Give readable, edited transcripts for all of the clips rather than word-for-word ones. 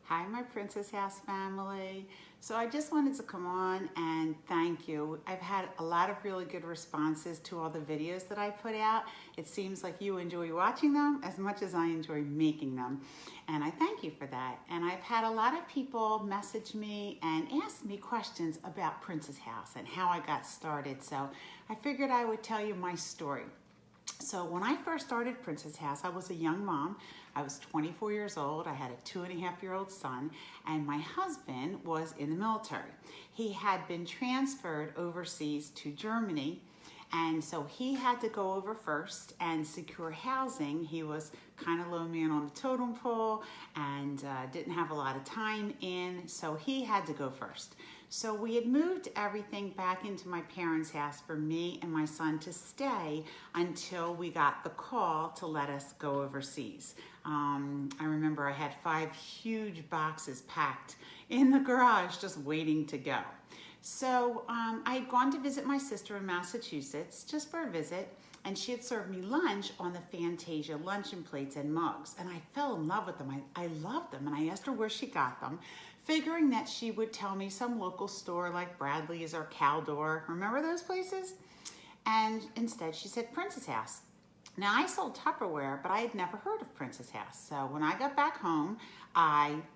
Hi, my Princess House family. So I just wanted to come on and thank you. I've had a lot of really good responses to all the videos that I put out. It seems like you enjoy watching them as much as I enjoy making them. And I thank you for that. And I've had a lot of people message me and ask me questions about Princess House and how I got started. So I figured I would tell you my story. So when I first started Princess House, I was a young mom. I was 24 years old. I had a 2.5-year-old son, and my husband was in the military. He had been transferred overseas to Germany, and so he had to go over first and secure housing. He was kind of low man on the totem pole and didn't have a lot of time in, so he had to go first. So we had moved everything back into my parents' house for me and my son to stay until we got the call to let us go overseas. I remember I had 5 huge boxes packed in the garage just waiting to go. So I had gone to visit my sister in Massachusetts just for a visit, and she had served me lunch on the Fantasia luncheon plates and mugs, and I fell in love with them. I loved them, and I asked her where she got them, figuring that she would tell me some local store like Bradley's or Caldor. Remember those places? And instead she said Princess House. Now I sold Tupperware, but I had never heard of Princess House. So when I got back home,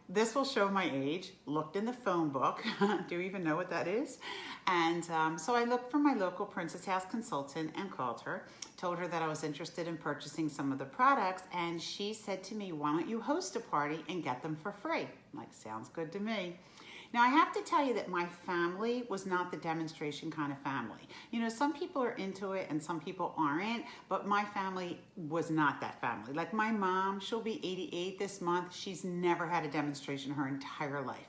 this will show my age, looked in the phone book. Do you even know what that is? And so I looked for my local Princess House consultant and called her, told her that I was interested in purchasing some of the products, and she said to me, why don't you host a party and get them for free? I'm like, sounds good to me. Now, I have to tell you that my family was not the demonstration kind of family. You know, some people are into it and some people aren't, but my family was not that family. Like my mom, she'll be 88 this month. She's never had a demonstration her entire life.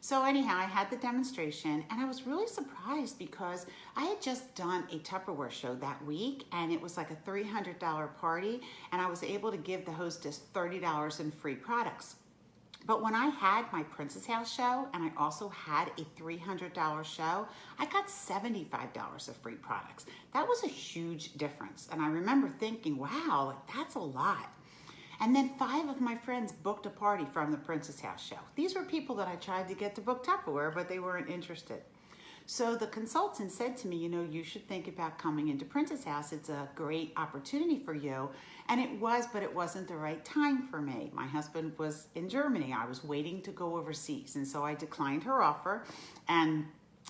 So anyhow, I had the demonstration and I was really surprised because I had just done a Tupperware show that week and it was like a $300 party, and I was able to give the hostess $30 in free products. But when I had my Princess House show and I also had a $300 show, I got $75 of free products. That was a huge difference. And I remember thinking, wow, like that's a lot. And then 5 of my friends booked a party from the Princess House show. These were people that I tried to get to book Tupperware, but they weren't interested. So the consultant said to me, you know, you should think about coming into Princess House. It's a great opportunity for you. And it was, but it wasn't the right time for me. My husband was in Germany. I was waiting to go overseas. And so I declined her offer and,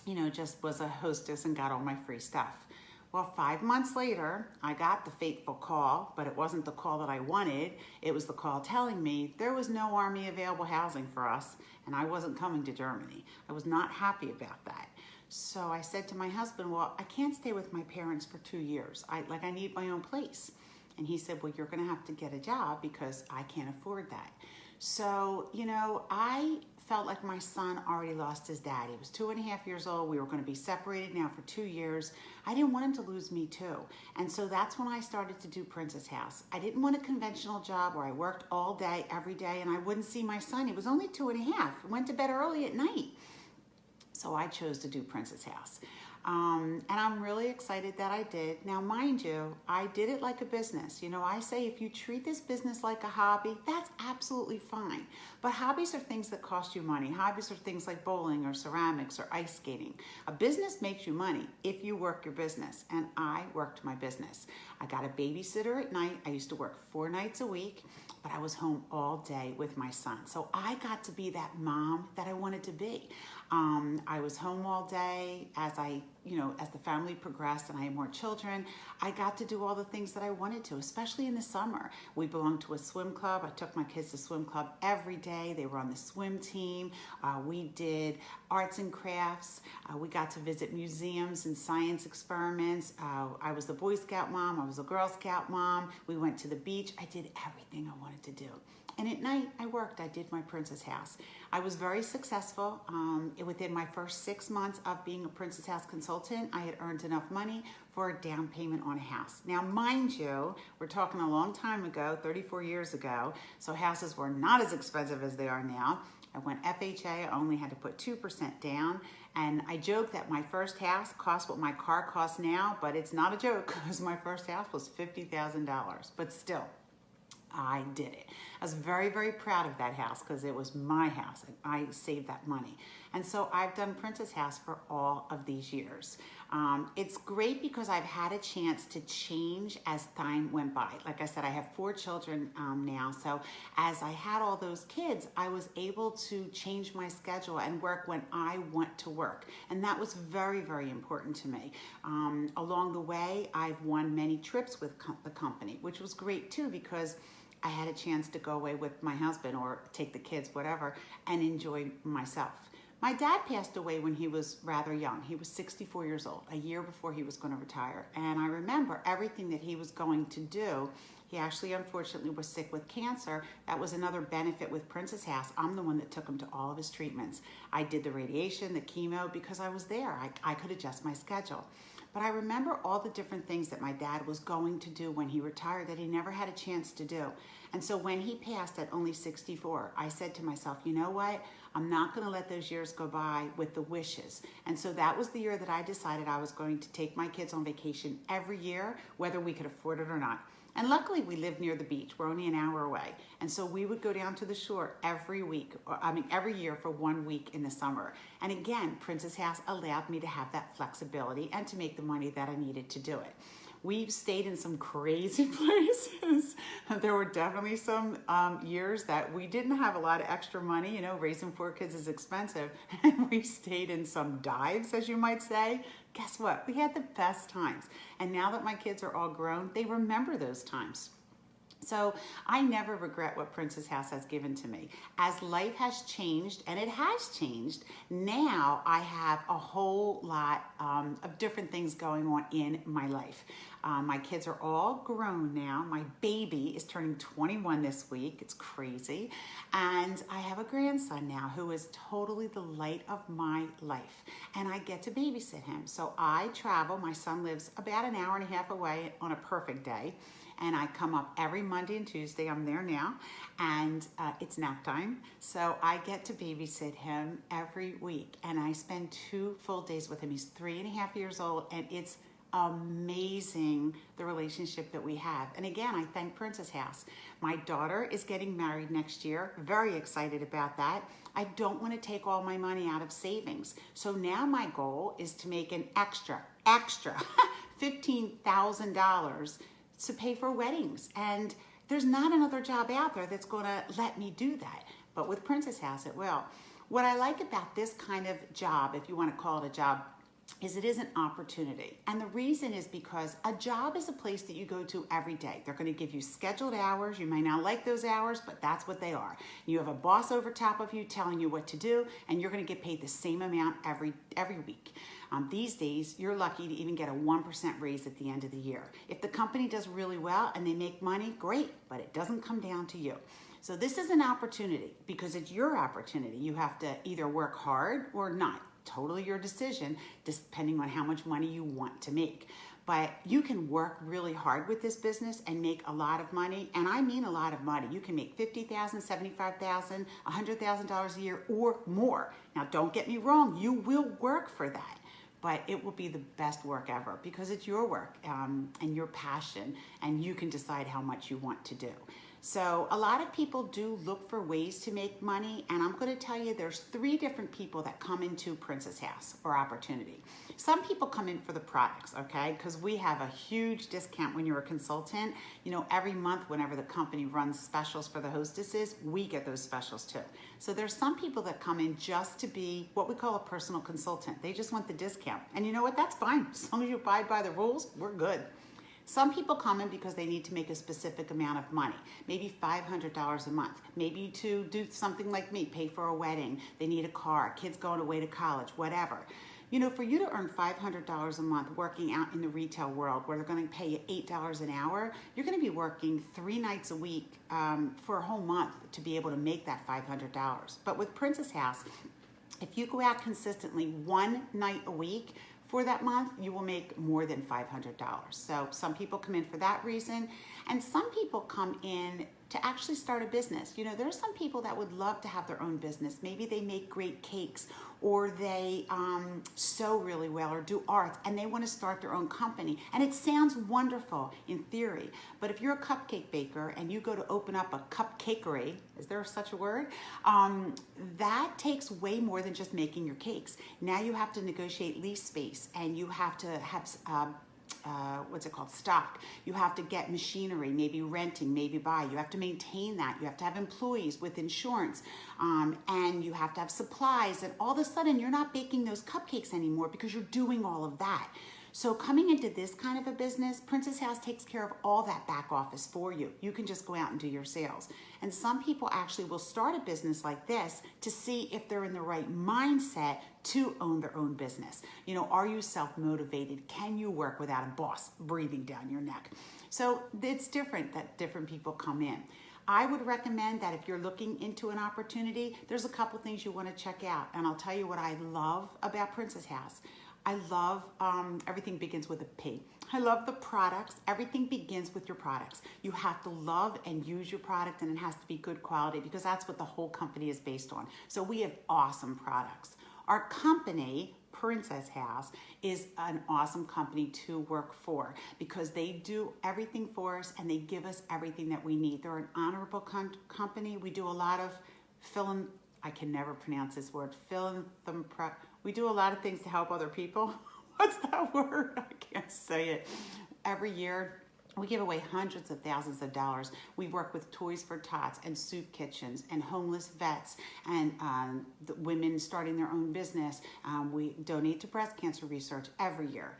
you know, just was a hostess and got all my free stuff. Well, 5 months later, I got the fateful call, but it wasn't the call that I wanted. It was the call telling me there was no Army available housing for us, and I wasn't coming to Germany. I was not happy about that. So I said to my husband, well, I can't stay with my parents for 2 years. I need my own place. And he said, well, you're gonna have to get a job because I can't afford that. So, you know, I felt like my son already lost his dad. He was 2.5 years old. We were gonna be separated now for 2 years. I didn't want him to lose me too. And so that's when I started to do Princess House. I didn't want a conventional job where I worked all day, every day, and I wouldn't see my son. He was only 2.5. I went to bed early at night. So I chose to do Princess House. And I'm really excited that I did. Now, mind you, I did it like a business. You know, I say if you treat this business like a hobby, that's absolutely fine. But hobbies are things that cost you money. Hobbies are things like bowling or ceramics or ice skating. A business makes you money if you work your business. And I worked my business. I got a babysitter at night. I used to work 4 nights a week, but I was home all day with my son. So I got to be that mom that I wanted to be. I was home all day as the family progressed and I had more children. I got to do all the things that I wanted to, especially in the summer. We belonged to a swim club. I took my kids to swim club every day. They were on the swim team. We did arts and crafts. We got to visit museums and science experiments. I was the Boy Scout mom. I was a Girl Scout mom. We went to the beach. I did everything I wanted to do. And at night, I worked. I did my Princess House. I was very successful. Within my first 6 months of being a Princess House consultant, I had earned enough money for a down payment on a house. Now, mind you, we're talking a long time ago, 34 years ago, so houses were not as expensive as they are now. I went FHA. I only had to put 2% down. And I joke that my first house cost what my car costs now, but it's not a joke because my first house was $50,000. But still, I did it. I was very, very proud of that house because it was my house and I saved that money. And so I've done Princess House for all of these years. It's great because I've had a chance to change as time went by. Like I said, I have 4 children now. So as I had all those kids, I was able to change my schedule and work when I want to work. And that was very, very important to me. Along the way, I've won many trips with the company, which was great too because I had a chance to go away with my husband or take the kids, whatever, and enjoy myself. My dad passed away when he was rather young. He was 64 years old, a year before he was going to retire. And I remember everything that he was going to do. He actually, unfortunately, was sick with cancer. That was another benefit with Princess House. I'm the one that took him to all of his treatments. I did the radiation, the chemo, because I was there. I could adjust my schedule. But I remember all the different things that my dad was going to do when he retired that he never had a chance to do. And so when he passed at only 64, I said to myself, you know what? I'm not going to let those years go by with the wishes. And so that was the year that I decided I was going to take my kids on vacation every year, whether we could afford it or not. And luckily we lived near the beach. We're only an hour away. And so we would go down to the shore every year for 1 week in the summer. And again, Princess House allowed me to have that flexibility and to make the money that I needed to do it. We've stayed in some crazy places. There were definitely some years that we didn't have a lot of extra money. You know, raising 4 kids is expensive. And we stayed in some dives, as you might say. Guess what? We had the best times. And now that my kids are all grown, they remember those times. So I never regret what Princess House has given to me. As life has changed, and it has changed, now I have a whole lot of different things going on in my life. My kids are all grown now. My baby is turning 21 this week. It's crazy. And I have a grandson now who is totally the light of my life. And I get to babysit him. So I travel. My son lives about an hour and a half away on a perfect day. And I come up every Monday and Tuesday. I'm there now, and it's nap time. So I get to babysit him every week, and I spend 2 full days with him. He's 3.5 years old, and it's amazing the relationship that we have. And again, I thank Princess House. My daughter is getting married next year. Very excited about that. I don't want to take all my money out of savings. So now my goal is to make an extra $15,000 to pay for weddings. And there's not another job out there that's going to let me do that. But with Princess House, it will. What I like about this kind of job, if you want to call it a job, is it is an opportunity. And the reason is because a job is a place that you go to every day. They're going to give you scheduled hours. You may not like those hours, but that's what they are. You have a boss over top of you telling you what to do, and you're going to get paid the same amount every week. These days, you're lucky to even get a 1% raise at the end of the year. If the company does really well and they make money, great, but it doesn't come down to you. So this is an opportunity because it's your opportunity. You have to either work hard or not. Totally your decision, depending on how much money you want to make. But you can work really hard with this business and make a lot of money. And I mean a lot of money. You can make $50,000, $75,000, $100,000 a year or more. Now, don't get me wrong. You will work for that. But it will be the best work ever because it's your work and your passion, and you can decide how much you want to do. So a lot of people do look for ways to make money, and I'm going to tell you there's 3 different people that come into Princess House or opportunity. Some people come in for the products, okay, because we have a huge discount when you're a consultant. You know, every month whenever the company runs specials for the hostesses, we get those specials too. So there's some people that come in just to be what we call a personal consultant. They just want the discount. And you know what? That's fine. As long as you abide by the rules, we're good. Some people come in because they need to make a specific amount of money, maybe $500 a month, maybe to do something like me, pay for a wedding, they need a car, kids going away to college, whatever. You know, for you to earn $500 a month working out in the retail world where they're going to pay you $8 an hour, you're going to be working 3 nights a week for a whole month to be able to make that $500. But with Princess House, if you go out consistently 1 night a week, for that month, you will make more than $500. So some people come in for that reason, and some people come in to actually start a business. You know, there's some people that would love to have their own business. Maybe they make great cakes, or they sew really well, or do art, and they want to start their own company. And it sounds wonderful in theory, but if you're a cupcake baker and you go to open up a cupcakery, is there such a word? That takes way more than just making your cakes. Now you have to negotiate lease space, and you have to have stock. You have to get machinery, maybe renting, maybe buy. You have to maintain that. You have to have employees with insurance, and you have to have supplies. And all of a sudden, you're not baking those cupcakes anymore because you're doing all of that. So coming into this kind of a business, Princess House takes care of all that back office for you. You can just go out and do your sales. And some people actually will start a business like this to see if they're in the right mindset to own their own business. You know, are you self-motivated? Can you work without a boss breathing down your neck? So it's different that different people come in. I would recommend that if you're looking into an opportunity, there's a couple things you want to check out. And I'll tell you what I love about Princess House. I love everything begins with a P. I love the products. Everything begins with your products. You have to love and use your product, and it has to be good quality, because that's what the whole company is based on. So we have awesome products. Our company, Princess House, is an awesome company to work for, because they do everything for us and they give us everything that we need. They're an honorable company. We do a lot of I can never pronounce this word, we do a lot of things to help other people. What's that word? I can't say it. Every year, we give away hundreds of thousands of dollars. We work with Toys for Tots and soup kitchens and homeless vets and the women starting their own business. We donate to breast cancer research every year.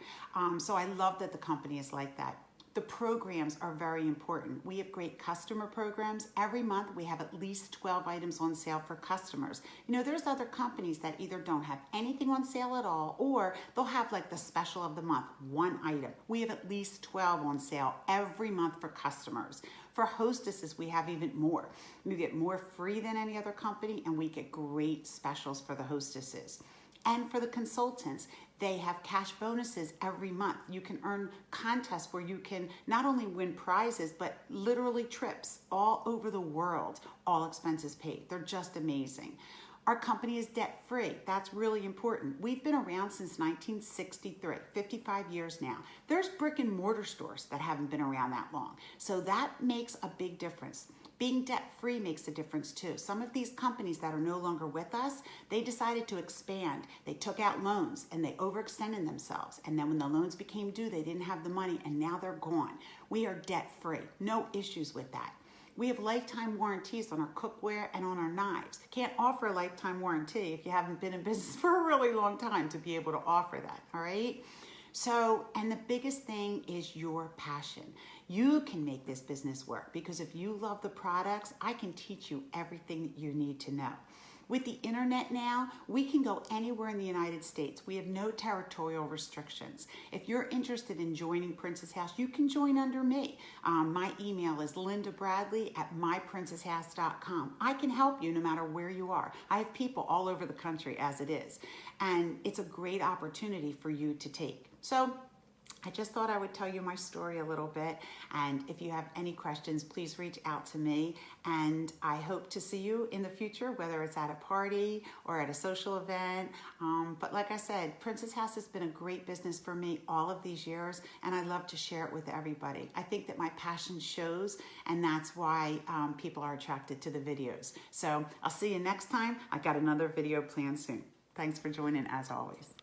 So I love that the company is like that. The programs are very important. We have great customer programs. Every month we have at least 12 items on sale for customers. You know, there's other companies that either don't have anything on sale at all, or they'll have like the special of the month, one item. We have at least 12 on sale every month for customers. For hostesses, we have even more. We get more free than any other company, and we get great specials for the hostesses. And for the consultants, they have cash bonuses every month. You can earn contests where you can not only win prizes, but literally trips all over the world, all expenses paid. They're just amazing. Our company is debt-free. That's really important. We've been around since 1963, 55 years now. There's brick and mortar stores that haven't been around that long. So that makes a big difference. Being debt-free makes a difference too. Some of these companies that are no longer with us, they decided to expand. They took out loans and they overextended themselves. And then when the loans became due, they didn't have the money, and now they're gone. We are debt-free. No issues with that. We have lifetime warranties on our cookware and on our knives. Can't offer a lifetime warranty if you haven't been in business for a really long time to be able to offer that, all right? So, and the biggest thing is your passion. You can make this business work, because if you love the products, I can teach you everything that you need to know. With the internet now, we can go anywhere in the United States. We have no territorial restrictions. If you're interested in joining Princess House, you can join under me. My email is lindabradley@myprincesshouse.com. I can help you no matter where you are. I have people all over the country as it is. And it's a great opportunity for you to take. So I just thought I would tell you my story a little bit, and if you have any questions, please reach out to me, and I hope to see you in the future, whether it's at a party or at a social event. But like I said, Princess House has been a great business for me all of these years, and I love to share it with everybody. I think that my passion shows, and that's why people are attracted to the videos. So I'll see you next time. I got another video planned soon. Thanks for joining as always.